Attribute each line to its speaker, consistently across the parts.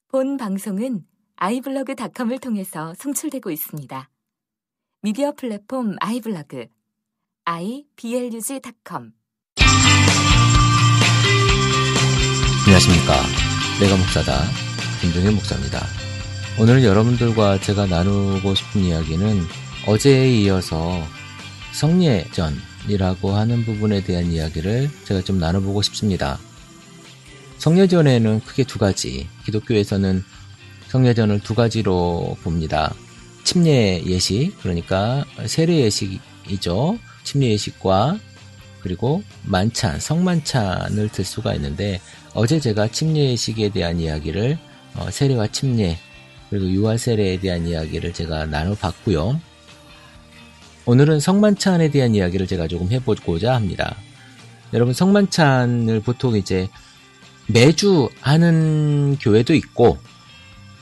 Speaker 1: 본 방송은 iblog.com을 통해서 송출되고 있습니다. 미디어 플랫폼 iblog, iblog.com.
Speaker 2: 안녕하십니까. 내가 목사다. 김종현 목사입니다. 오늘 여러분들과 제가 나누고 싶은 이야기는 어제에 이어서 성례전이라고 하는 부분에 대한 이야기를 제가 좀 나눠보고 싶습니다. 성례전에는 크게 두 가지, 기독교에서는 성례전을 두 가지로 봅니다. 침례 예식, 그러니까 세례 예식이죠. 침례 예식과 그리고 만찬, 성만찬을 들 수가 있는데, 어제 제가 침례 예식에 대한 이야기를 세례와 침례 그리고 유아 세례에 대한 이야기를 제가 나눠봤고요. 오늘은 성만찬에 대한 이야기를 제가 조금 해보고자 합니다. 여러분, 성만찬을 보통 이제 매주 하는 교회도 있고,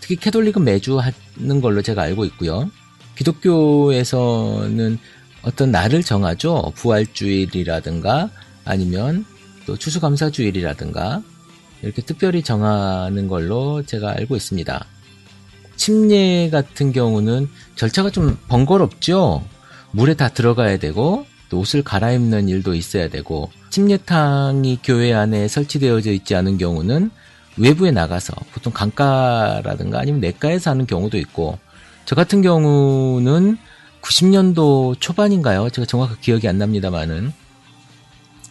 Speaker 2: 특히 캐톨릭은 매주 하는 걸로 제가 알고 있고요. 기독교에서는 어떤 날을 정하죠. 부활주일이라든가 아니면 또 추수감사주일이라든가 이렇게 특별히 정하는 걸로 제가 알고 있습니다. 침례 같은 경우는 절차가 좀 번거롭죠. 물에 다 들어가야 되고 또 옷을 갈아입는 일도 있어야 되고, 침례탕이 교회 안에 설치되어져 있지 않은 경우는 외부에 나가서 보통 강가라든가 아니면 냇가에서 하는 경우도 있고, 저 같은 경우는 90년도 초반인가요? 제가 정확하게 기억이 안 납니다만은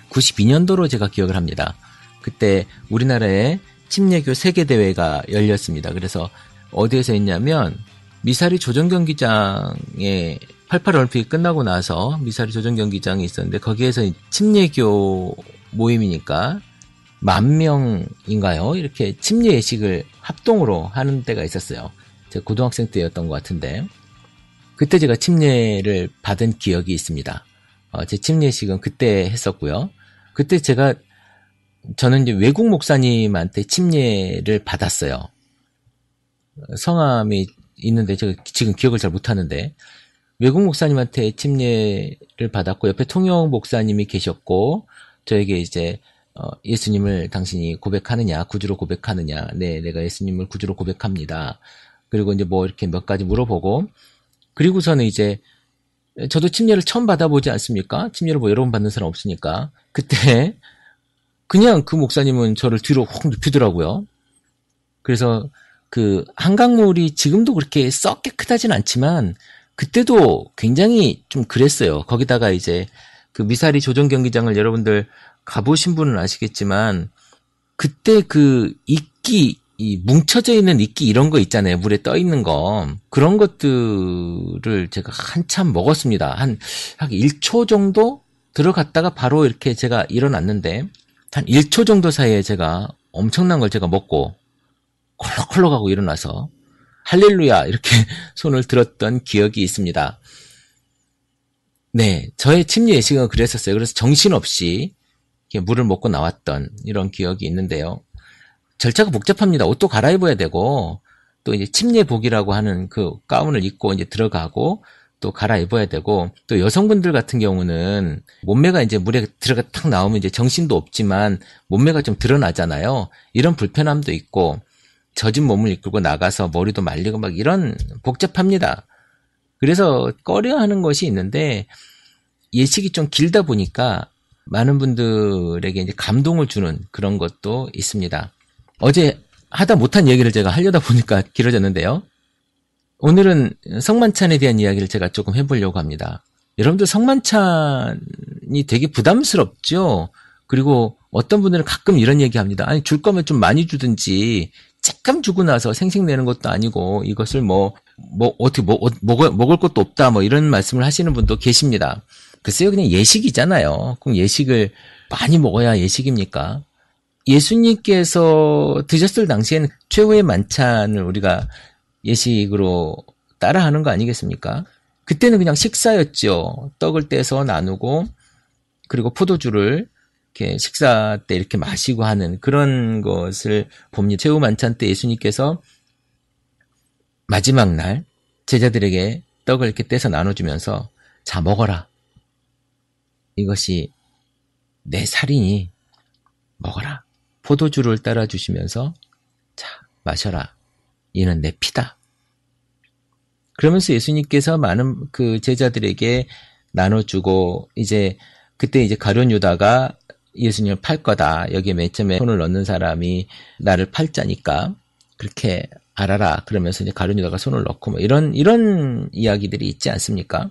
Speaker 2: 92년도로 제가 기억을 합니다. 그때 우리나라에 침례교 세계대회가 열렸습니다. 그래서 어디에서 했냐면 미사리 조정경기장에 88올림픽이 끝나고 나서 미사리 조정경기장이 있었는데, 거기에서 침례교 모임이니까 10,000명인가요? 이렇게 침례 예식을 합동으로 하는 때가 있었어요. 제가 고등학생 때였던 것 같은데, 그때 제가 침례를 받은 기억이 있습니다. 제 침례 예식은 그때 했었고요. 그때 저는 이제 외국 목사님한테 침례를 받았어요. 성함이 있는데 제가 지금 기억을 잘 못하는데, 외국 목사님한테 침례를 받았고, 옆에 통역 목사님이 계셨고, 저에게 이제 예수님을 당신이 고백하느냐, 구주로 고백하느냐. 네, 내가 예수님을 구주로 고백합니다. 그리고 이제 뭐 이렇게 몇 가지 물어보고, 그리고서는 이제 저도 침례를 처음 받아보지 않습니까? 침례를 뭐 여러 번 받는 사람 없으니까. 그때 그냥 그 목사님은 저를 뒤로 확 눕히더라고요. 그래서 그 한강물이 지금도 그렇게 썩 깨끗하진 않지만 그때도 굉장히 좀 그랬어요. 거기다가 이제 그 미사리 조정경기장을 여러분들 가보신 분은 아시겠지만, 그때 그 이끼, 이 뭉쳐져 있는 이끼 이런 거 있잖아요. 물에 떠 있는 거. 그런 것들을 제가 한참 먹었습니다. 한 1초 정도 들어갔다가 바로 이렇게 제가 일어났는데, 한 1초 정도 사이에 제가 엄청난 걸 제가 먹고 콜록콜록하고 일어나서 할렐루야 이렇게 손을 들었던 기억이 있습니다. 네, 저의 침례 예식은 그랬었어요. 그래서 정신없이 이렇게 물을 먹고 나왔던 이런 기억이 있는데요. 절차가 복잡합니다. 옷도 갈아입어야 되고, 또 이제 침례복이라고 하는 그 가운을 입고 이제 들어가고, 또 갈아입어야 되고, 또 여성분들 같은 경우는 몸매가 이제 물에 들어가 탁 나오면 이제 정신도 없지만 몸매가 좀 드러나잖아요. 이런 불편함도 있고, 젖은 몸을 이끌고 나가서 머리도 말리고 막 이런 복잡합니다. 그래서 꺼려하는 것이 있는데, 예식이 좀 길다 보니까 많은 분들에게 이제 감동을 주는 그런 것도 있습니다. 어제 하다 못한 얘기를 제가 하려다 보니까 길어졌는데요. 오늘은 성만찬에 대한 이야기를 제가 조금 해보려고 합니다. 여러분들, 성만찬이 되게 부담스럽죠? 그리고 어떤 분들은 가끔 이런 얘기 합니다. 아니, 줄 거면 좀 많이 주든지, 쬐끔 주고 나서 생색내는 것도 아니고, 이것을 어떻게 먹을 것도 없다, 이런 말씀을 하시는 분도 계십니다. 글쎄요, 그냥 예식이잖아요. 그럼 예식을 많이 먹어야 예식입니까? 예수님께서 드셨을 당시에는 최후의 만찬을 우리가 예식으로 따라하는 거 아니겠습니까? 그때는 그냥 식사였죠. 떡을 떼서 나누고, 그리고 포도주를 이렇게 식사 때 이렇게 마시고 하는 그런 것을 봅니다. 최후 만찬 때 예수님께서 마지막 날 제자들에게 떡을 이렇게 떼서 나눠주면서, 자, 먹어라. 이것이 내 살이니 먹어라. 포도주를 따라 주시면서, 자, 마셔라. 이는 내 피다. 그러면서 예수님께서 많은 그 제자들에게 나눠주고 그때 가룟 유다가 예수님을 팔 거다. 여기에 맨 처음에 손을 넣는 사람이 나를 팔 자니까 그렇게 알아라. 그러면서 가룟 유다가 손을 넣고 뭐 이런 이야기들이 있지 않습니까?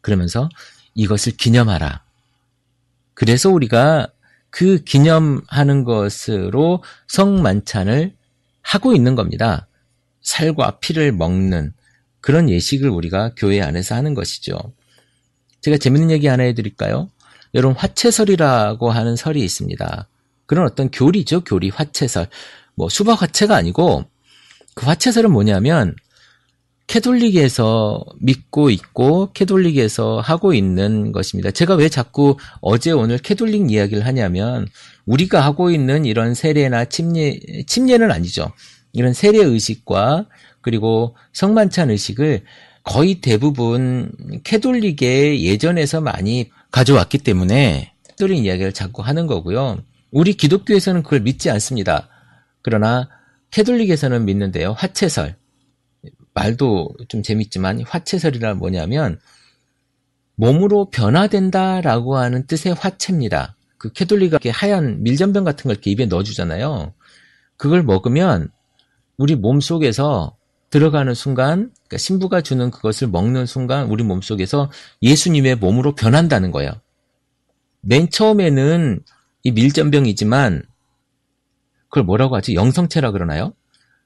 Speaker 2: 그러면서 이것을 기념하라. 그래서 우리가 그 기념하는 것으로 성만찬을 하고 있는 겁니다. 살과 피를 먹는 그런 예식을 우리가 교회 안에서 하는 것이죠. 제가 재밌는 얘기 하나 해드릴까요? 여러분, 화채설이라고 하는 설이 있습니다. 그런 어떤 교리죠. 교리, 화채설. 뭐 수박 화채가 아니고 그 화채설은 뭐냐면 캐톨릭에서 믿고 있고 캐톨릭에서 하고 있는 것입니다. 제가 왜 자꾸 어제 오늘 캐톨릭 이야기를 하냐면 우리가 하고 있는 이런 세례나 침례는 아니죠. 이런 세례 의식과 그리고 성만찬 의식을 거의 대부분 캐톨릭의 예전에서 많이 가져왔기 때문에 캐톨릭 이야기를 자꾸 하는 거고요. 우리 기독교에서는 그걸 믿지 않습니다. 그러나 캐톨릭에서는 믿는데요. 화채설. 말도 좀 재밌지만 화채설이란 뭐냐면 몸으로 변화된다라고 하는 뜻의 화채입니다. 그 캐톨릭이 하얀 밀전병 같은 걸 이렇게 입에 넣어주잖아요. 그걸 먹으면 우리 몸속에서 들어가는 순간, 그러니까 신부가 주는 그것을 먹는 순간 우리 몸속에서 예수님의 몸으로 변한다는 거예요. 맨 처음에는 이 밀전병이지만 그걸 뭐라고 하지? 영성체라 그러나요?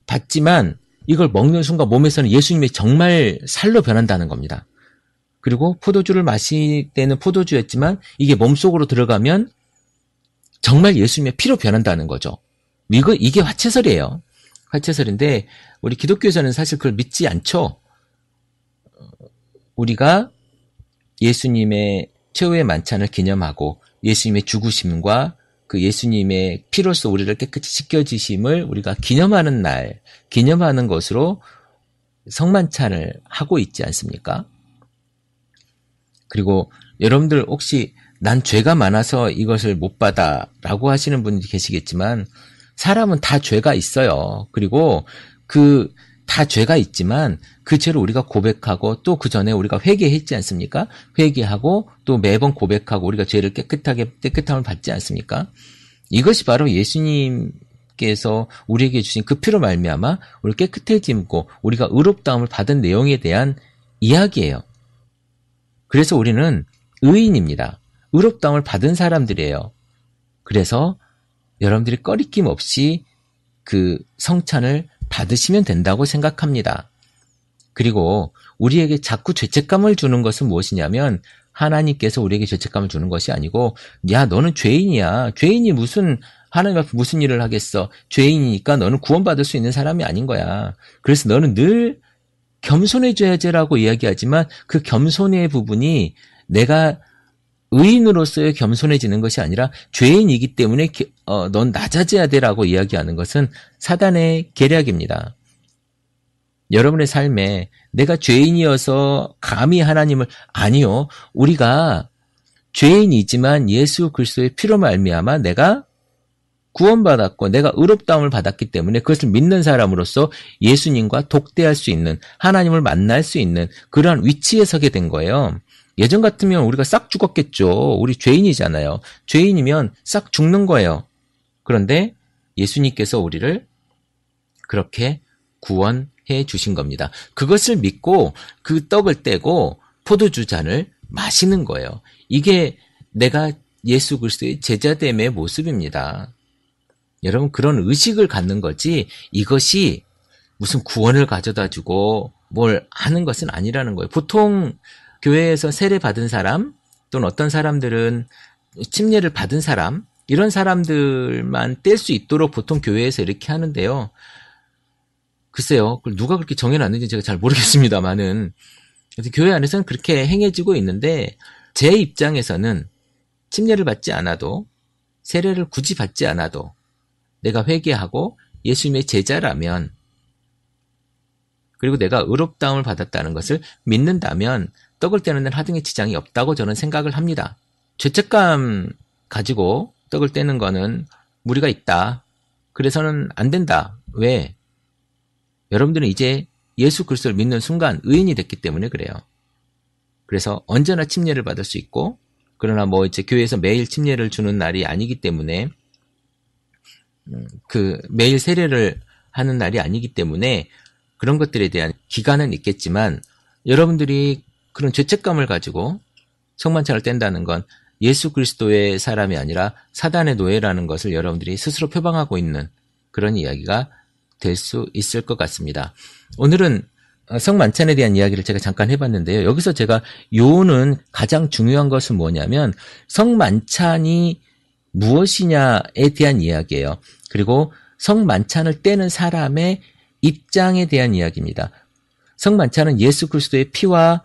Speaker 2: 받지만 이걸 먹는 순간 몸에서는 예수님의 정말 살로 변한다는 겁니다. 그리고 포도주를 마실 때는 포도주였지만 이게 몸속으로 들어가면 정말 예수님의 피로 변한다는 거죠. 이게 화채설이에요. 화채설인데 우리 기독교에서는 사실 그걸 믿지 않죠. 우리가 예수님의 최후의 만찬을 기념하고 예수님의 죽으심과 그 예수님의 피로써 우리를 깨끗이 씻겨주심을 우리가 기념하는 날, 기념하는 것으로 성만찬을 하고 있지 않습니까? 그리고 여러분들 혹시 난 죄가 많아서 이것을 못 받아 라고 하시는 분들이 계시겠지만 사람은 다 죄가 있어요. 그리고 다 죄가 있지만 그 죄를 우리가 고백하고 또 그 전에 우리가 회개했지 않습니까? 회개하고 또 매번 고백하고 우리가 죄를 깨끗함을 받지 않습니까? 이것이 바로 예수님께서 우리에게 주신 그 피로 말미암아 우리 깨끗해짐고 우리가 의롭다함을 받은 내용에 대한 이야기예요. 그래서 우리는 의인입니다. 의롭다함을 받은 사람들이에요. 그래서 여러분들이 꺼리낌 없이 그 성찬을 받으시면 된다고 생각합니다. 그리고 우리에게 자꾸 죄책감을 주는 것은 무엇이냐면 하나님께서 우리에게 죄책감을 주는 것이 아니고 야 너는 죄인이야. 죄인이 하나님 앞에 무슨 일을 하겠어. 죄인이니까 너는 구원받을 수 있는 사람이 아닌 거야. 그래서 너는 늘 겸손해져야지라고 이야기하지만 그 겸손의 부분이 내가 의인으로서의 겸손해지는 것이 아니라 죄인이기 때문에 넌 낮아져야 돼라고 이야기하는 것은 사단의 계략입니다. 여러분의 삶에 내가 죄인이어서 감히 하나님을 아니요. 우리가 죄인이지만 예수 그리스도의 피로 말미암아 내가 구원받았고 내가 의롭다함을 받았기 때문에 그것을 믿는 사람으로서 예수님과 독대할 수 있는 하나님을 만날 수 있는 그러한 위치에 서게 된 거예요. 예전 같으면 우리가 싹 죽었겠죠. 우리 죄인이잖아요. 죄인이면 싹 죽는 거예요. 그런데 예수님께서 우리를 그렇게 구원해 주신 겁니다. 그것을 믿고 그 떡을 떼고 포도주 잔을 마시는 거예요. 이게 내가 예수 그리스도의 제자됨의 모습입니다. 여러분 그런 의식을 갖는 거지 이것이 무슨 구원을 가져다 주고 뭘 하는 것은 아니라는 거예요. 보통 교회에서 세례 받은 사람 또는 어떤 사람들은 침례를 받은 사람 이런 사람들만 뗄 수 있도록 보통 교회에서 이렇게 하는데요. 글쎄요. 그걸 누가 그렇게 정해놨는지 제가 잘 모르겠습니다만은 그래서 교회 안에서는 그렇게 행해지고 있는데 제 입장에서는 침례를 받지 않아도 세례를 굳이 받지 않아도 내가 회개하고 예수님의 제자라면 그리고 내가 의롭다함을 받았다는 것을 믿는다면 떡을 떼는 데는 하등의 지장이 없다고 저는 생각을 합니다. 죄책감 가지고 떡을 떼는 거는 무리가 있다. 그래서는 안 된다. 왜? 여러분들은 이제 예수 그리스도를 믿는 순간 의인이 됐기 때문에 그래요. 그래서 언제나 침례를 받을 수 있고, 그러나 뭐 이제 교회에서 매일 침례를 주는 날이 아니기 때문에, 그 매일 세례를 하는 날이 아니기 때문에 그런 것들에 대한 기간은 있겠지만, 여러분들이 그런 죄책감을 가지고 성만찬을 뗀다는 건 예수 그리스도의 사람이 아니라 사단의 노예라는 것을 여러분들이 스스로 표방하고 있는 그런 이야기가 될 수 있을 것 같습니다. 오늘은 성만찬에 대한 이야기를 제가 잠깐 해봤는데요. 여기서 제가 요는 가장 중요한 것은 뭐냐면 성만찬이 무엇이냐에 대한 이야기예요. 그리고 성만찬을 떼는 사람의 입장에 대한 이야기입니다. 성만찬은 예수 그리스도의 피와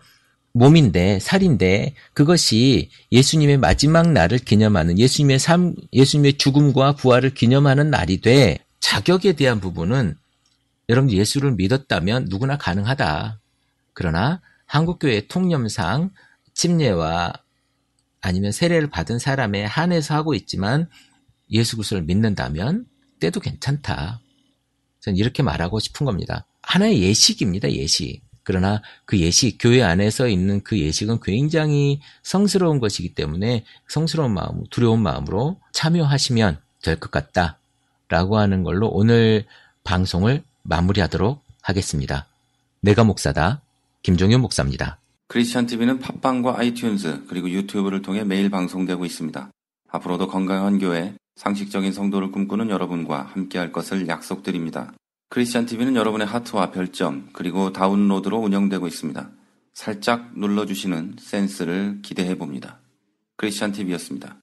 Speaker 2: 몸인데, 살인데, 그것이 예수님의 마지막 날을 기념하는, 예수님의 죽음과 부활을 기념하는 날이 돼. 자격에 대한 부분은 여러분 예수를 믿었다면 누구나 가능하다. 그러나 한국교회 통념상 침례와 아니면 세례를 받은 사람에 한해서 하고 있지만 예수 그리스도를 믿는다면 때도 괜찮다. 저는 이렇게 말하고 싶은 겁니다. 하나의 예식입니다. 예식. 그러나 그 예식, 교회 안에서 있는 그 예식은 굉장히 성스러운 것이기 때문에 성스러운 마음, 두려운 마음으로 참여하시면 될 것 같다. 라고 하는 걸로 오늘 방송을 마무리하도록 하겠습니다. 내가 목사다. 김종윤 목사입니다.
Speaker 3: 크리스찬 TV는 팟빵과 아이튠즈 그리고 유튜브를 통해 매일 방송되고 있습니다. 앞으로도 건강한 교회, 상식적인 성도를 꿈꾸는 여러분과 함께할 것을 약속드립니다. 크리스찬 TV는 여러분의 하트와 별점 그리고 다운로드로 운영되고 있습니다. 살짝 눌러주시는 센스를 기대해봅니다. 크리스찬 TV였습니다.